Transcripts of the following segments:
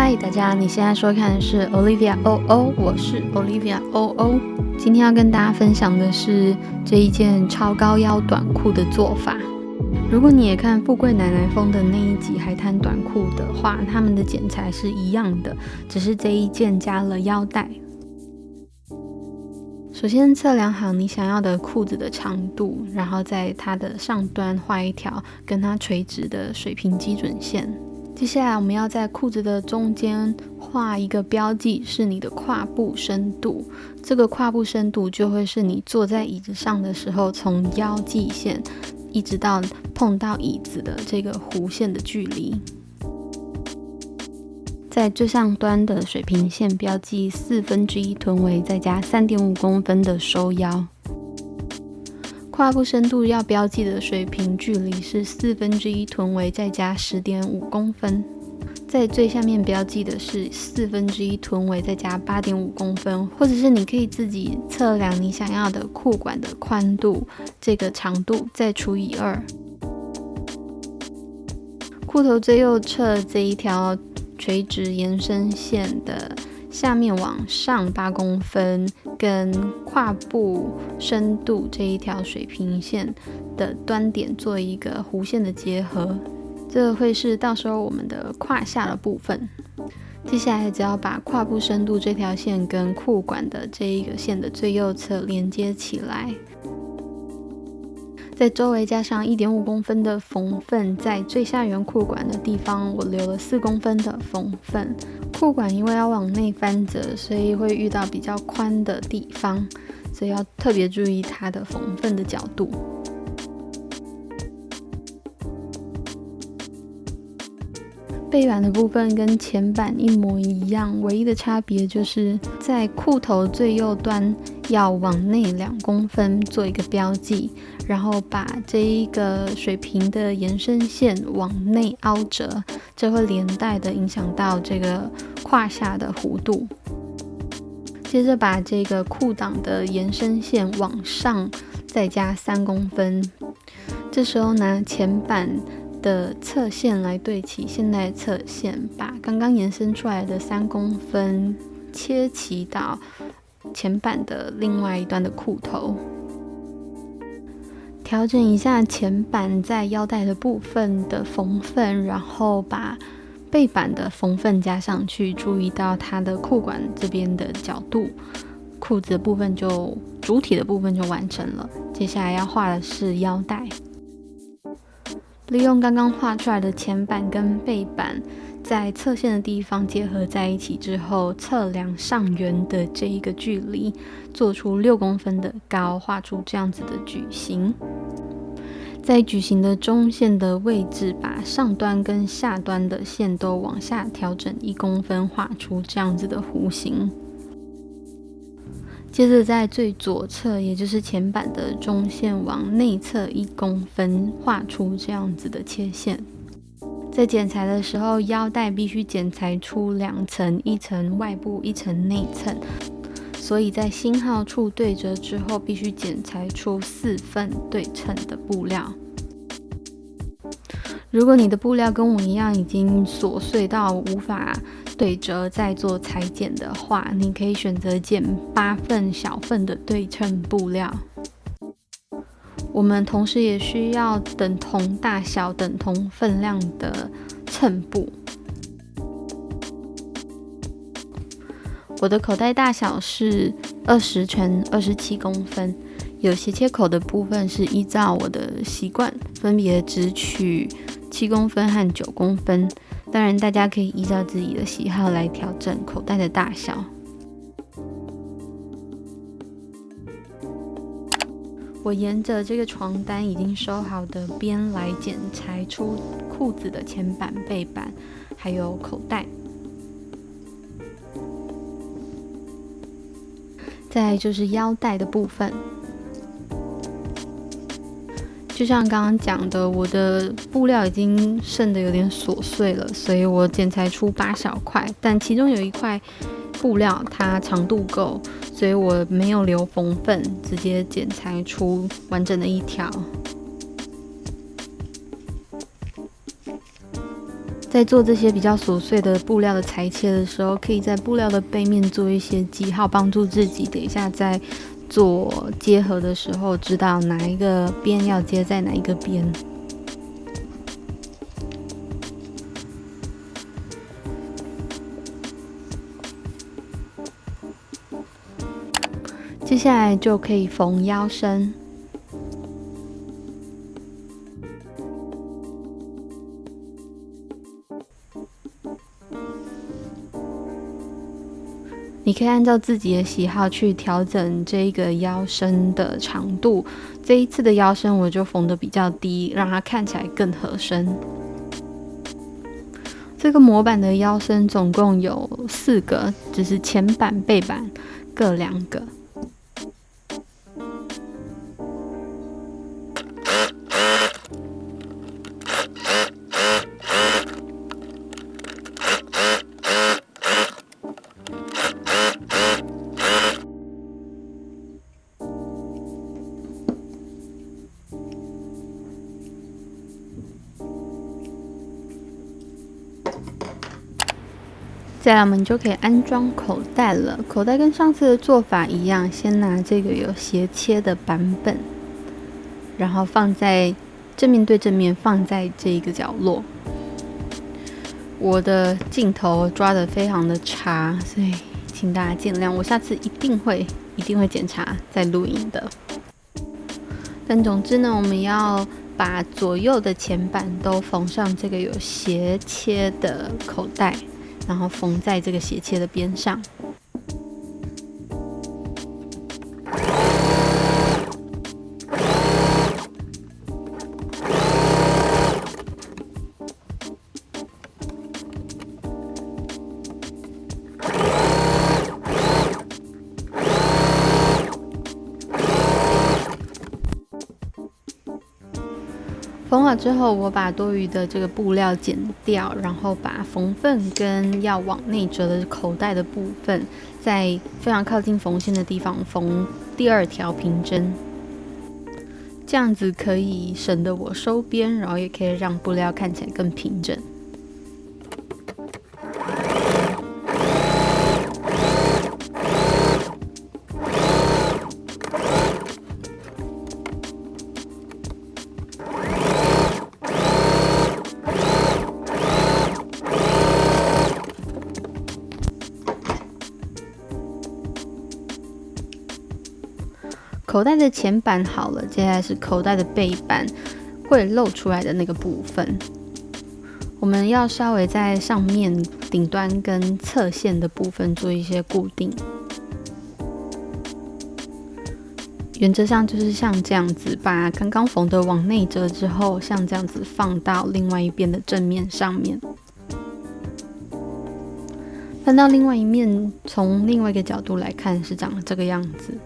嗨，大家，你现在收看的是 Olivia OO， 我是 Olivia OO。今天要跟大家分享的是这一件超高腰短裤的做法。如果你也看富贵奶奶风的那一集海滩短裤的话，它们的剪裁是一样的，只是这一件加了腰带。首先测量好你想要的裤子的长度，然后在它的上端画一条跟它垂直的水平基准线。接下来我们要在裤子的中间画一个标记，是你的胯部深度。这个胯部深度就会是你坐在椅子上的时候，从腰际线一直到碰到椅子的这个弧线的距离。在最上端的水平线标记1/4臀围，再加3.5公分的收腰。胯部深度要标记的水平距离是1/4臀围，再加10.5公分。在最下面标记的是1/4臀围，再加8.5公分，或者是你可以自己测量你想要的裤管的宽度，这个长度再除以2。裤头最右侧这一条垂直延伸线的下面往上8公分，跟胯部深度这一条水平线的端点做一个弧线的结合，这会是到时候我们的胯下的部分。接下来只要把胯部深度这条线跟裤管的这一个线的最右侧连接起来，在周围加上1.5公分的缝份，在最下缘裤管的地方我留了4公分的缝份。裤管因为要往内翻折，所以会遇到比较宽的地方，所以要特别注意它的缝份的角度。背板的部分跟前板一模一样，唯一的差别就是在裤头最右端要往内2公分做一个标记，然后把这一个水平的延伸线往内凹折，这会连带的影响到这个胯下的弧度。接着把这个裤裆的延伸线往上再加3公分，这时候拿前板的侧线来对齐现在的侧线，把刚刚延伸出来的3公分切齐到前板的另外一端的裤头。调整一下前板在腰带的部分的缝份，然后把背板的缝份加上去，注意到它的裤管这边的角度，裤子的部分主体的部分就完成了。接下来要画的是腰带，利用刚刚画出来的前板跟背板在侧线的地方结合在一起之后，测量上缘的这一个距离，做出6公分的高，画出这样子的矩形。在矩形的中线的位置，把上端跟下端的线都往下调整1公分，画出这样子的弧形。接着在最左侧，也就是前板的中线往内侧1公分，画出这样子的切线。在剪裁的时候，腰带必须剪裁出2层，1层外部，1层内层，所以在星号处对折之后，必须剪裁出4份对称的布料。如果你的布料跟我一样已经琐碎到无法对折再做裁剪的话，你可以选择剪8份小份的对称布料。我们同时也需要等同大小、等同分量的衬布。我的口袋大小是20×27公分，有斜切口的部分是依照我的习惯，分别只取7公分和9公分。当然，大家可以依照自己的喜好来调整口袋的大小。我沿着这个床单已经收好的边来剪裁出裤子的前板、背板，还有口袋。再来就是腰带的部分，就像刚刚讲的，我的布料已经剩得有点琐碎了，所以我剪裁出8小块，但其中有一块布料它长度够，所以我没有留缝份，直接剪裁出完整的一条。在做这些比较琐碎的布料的裁切的时候，可以在布料的背面做一些记号，帮助自己等一下在做结合的时候知道哪一个边要接在哪一个边。接下来就可以缝腰身。你可以按照自己的喜好去调整这个腰身的长度。这一次的腰身我就缝得比较低，让它看起来更合身。这个模板的腰身总共有4个，只是前板、背板各2个。再来，我们就可以安装口袋了。口袋跟上次的做法一样，先拿这个有斜切的版本，然后放在正面对正面，放在这个角落。我的镜头抓得非常的差，所以请大家见谅。我下次一定会检查再录影的。但总之呢，我们要把左右的前板都缝上这个有斜切的口袋。然后缝在这个斜切的边上。缝好之后，我把多余的这个布料剪掉，然后把缝缝跟要往内折的口袋的部分，在非常靠近缝线的地方缝第2条平针，这样子可以省得我收边，然后也可以让布料看起来更平整。口袋的前板好了，接下来是口袋的背板会露出来的那个部分，我们要稍微在上面顶端跟侧线的部分做一些固定。原则上就是像这样子，把刚刚缝的往内折之后，像这样子放到另外一边的正面上面，翻到另外一面，从另外一个角度来看是长这个样子。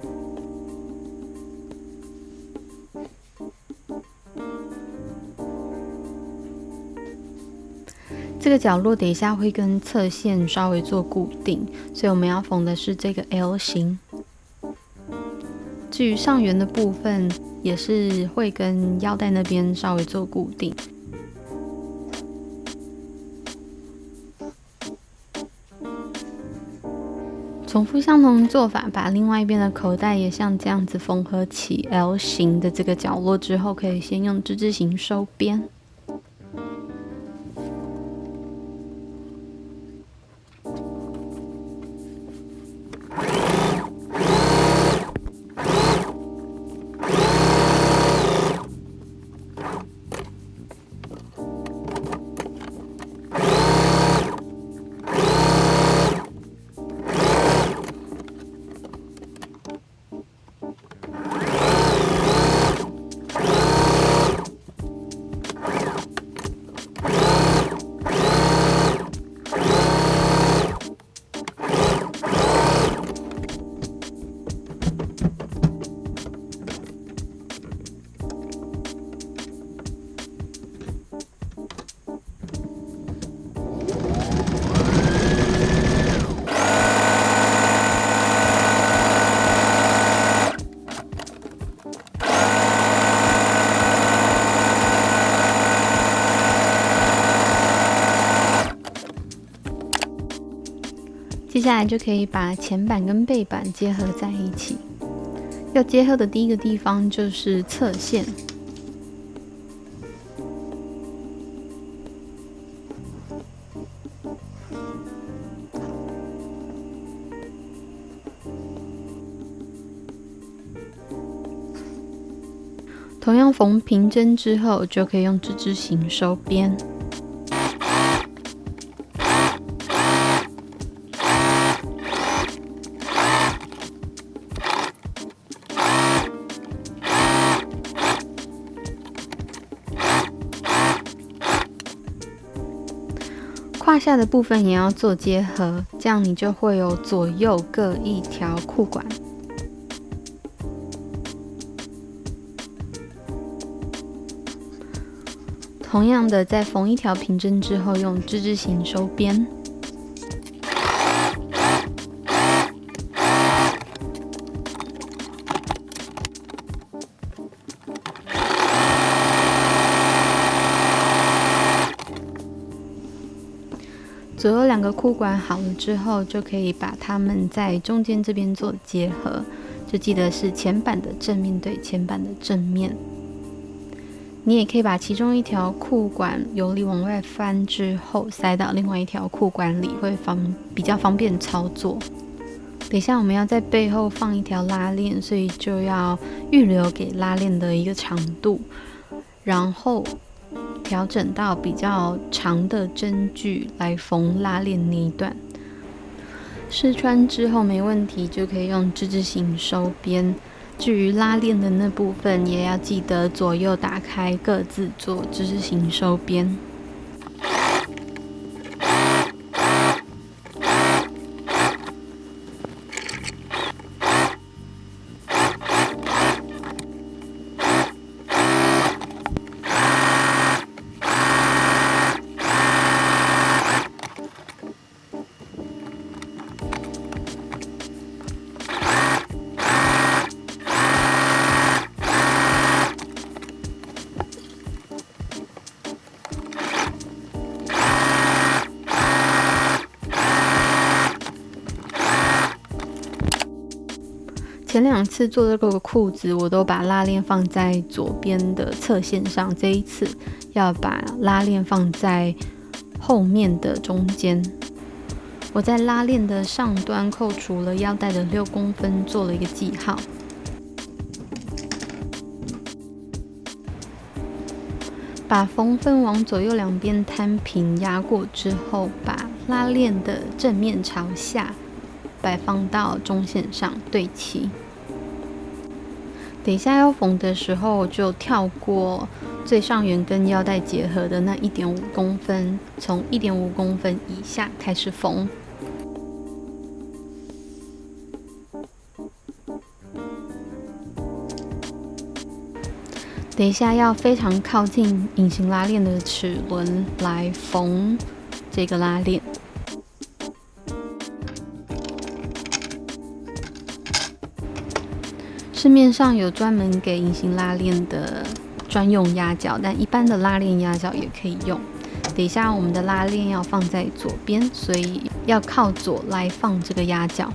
这个角落等一下会跟侧线稍微做固定，所以我们要缝的是这个 L 型。至于上缘的部分，也是会跟腰带那边稍微做固定。重复相同的做法，把另外一边的口袋也像这样子缝合起 L 型的这个角落之后，可以先用之字形收边。接下来就可以把前板跟背板结合在一起。要结合的第一个地方就是侧线。同样缝平针之后，就可以用之字形收边。胯下的部分也要做结合，这样你就会有左右各一条裤管。同样的，在缝一条平针之后，用之字形收边。左右两个裤管好了之后，就可以把它们在中间这边做结合，就记得是前板的正面对前板的正面。你也可以把其中一条裤管由里往外翻之后，塞到另外一条裤管里，会比较方便操作。等一下我们要在背后放一条拉链，所以就要预留给拉链的一个长度，然后调整到比较长的针距来缝拉链那一段。试穿之后没问题，就可以用之字形收边。至于拉链的那部分，也要记得左右打开，各自做之字形收边。前两次做这个裤子，我都把拉链放在左边的侧线上，这一次要把拉链放在后面的中间。我在拉链的上端扣除了腰带的6公分，做了一个记号。把缝分往左右两边摊平压过之后，把拉链的正面朝下摆放到中线上对齐。等一下要缝的时候，就跳过最上缘跟腰带结合的那1.5公分，从1.5公分以下开始缝。等一下要非常靠近隐形拉链的齿轮来缝这个拉链。市面上有专门给隐形拉链的专用压脚，但一般的拉链压脚也可以用。等一下我们的拉链要放在左边，所以要靠左来放这个压脚。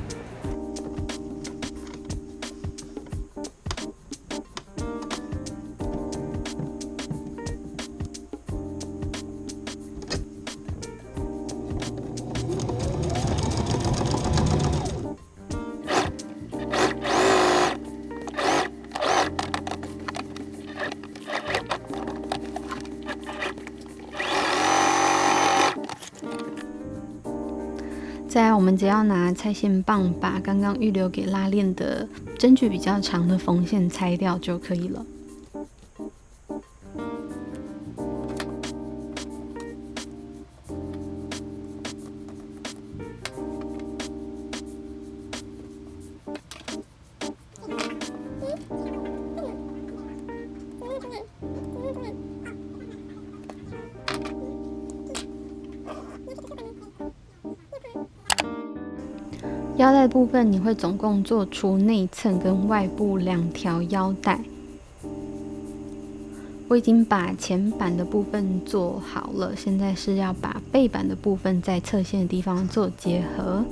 再来，我们只要拿拆线棒把刚刚预留给拉链的针距比较长的缝线拆掉就可以了。腰带部分你会总共做出内侧跟外部2条腰带。我已经把前板的部分做好了，现在是要把背板的部分在侧线的地方做结合。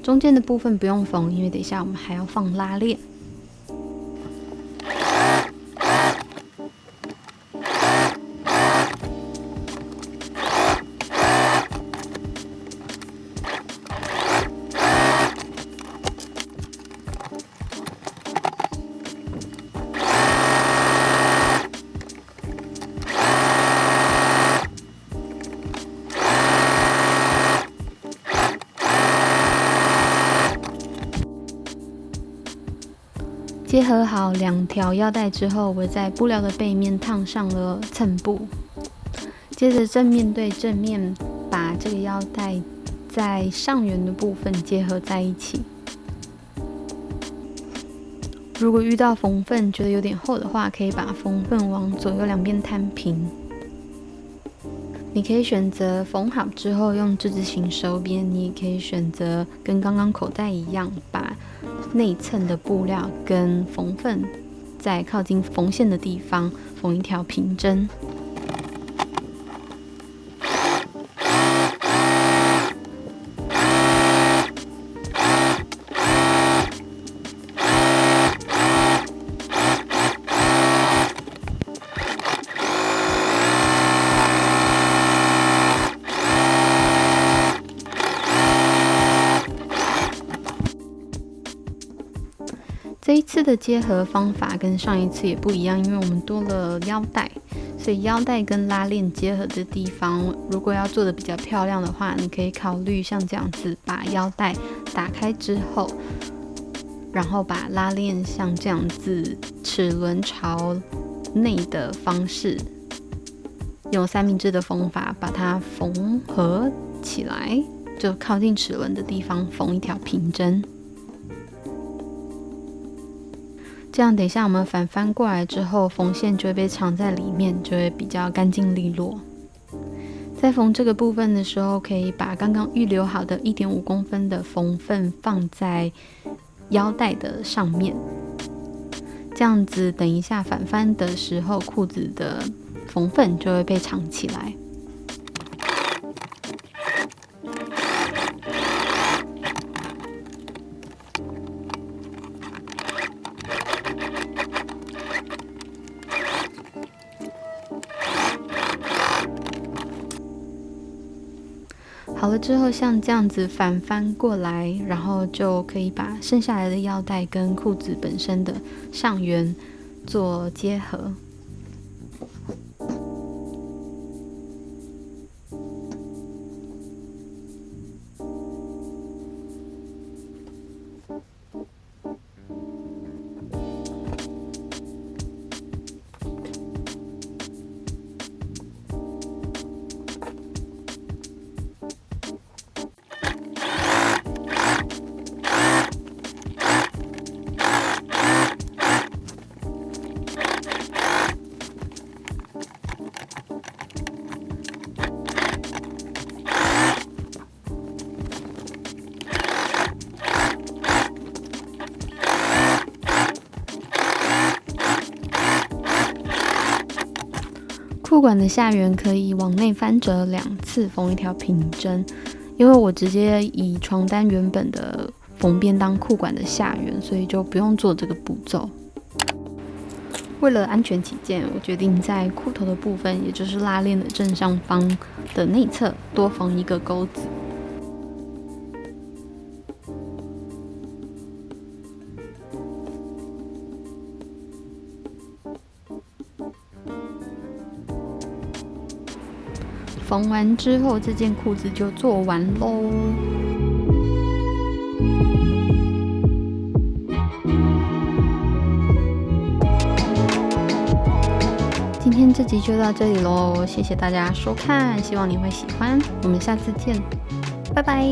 中间的部分不用缝，因为等一下我们还要放拉链。结合好2条腰带之后，我在布料的背面烫上了衬布，接着正面对正面把这个腰带在上缘的部分结合在一起。如果遇到缝份觉得有点厚的话，可以把缝份往左右两边摊平。你可以选择缝好之后用之字形收边，你也可以选择跟刚刚口袋一样，把内衬的布料跟缝份在靠近缝线的地方缝一条平针。这一次的结合方法跟上一次也不一样，因为我们多了腰带，所以腰带跟拉链结合的地方，如果要做的比较漂亮的话，你可以考虑像这样子，把腰带打开之后，然后把拉链像这样子齿轮朝内的方式，用三明治的缝法把它缝合起来，就靠近齿轮的地方缝一条平针。这样等一下我们反翻过来之后，缝线就会被藏在里面，就会比较干净利落。在缝这个部分的时候，可以把刚刚预留好的1.5公分的缝份放在腰带的上面，这样子等一下反翻的时候，裤子的缝份就会被藏起来。好了之后，像这样子反翻过来，然后就可以把剩下来的腰带跟裤子本身的上缘做结合。裤管的下缘可以往内翻折2次，缝一条平针。因为我直接以床单原本的缝边当裤管的下缘，所以就不用做这个步骤。为了安全起见，我决定在裤头的部分，也就是拉链的正上方的内侧多缝一个钩子。缝完之后，这件裤子就做完喽。今天这集就到这里喽，谢谢大家收看，希望你会喜欢，我们下次见，拜拜。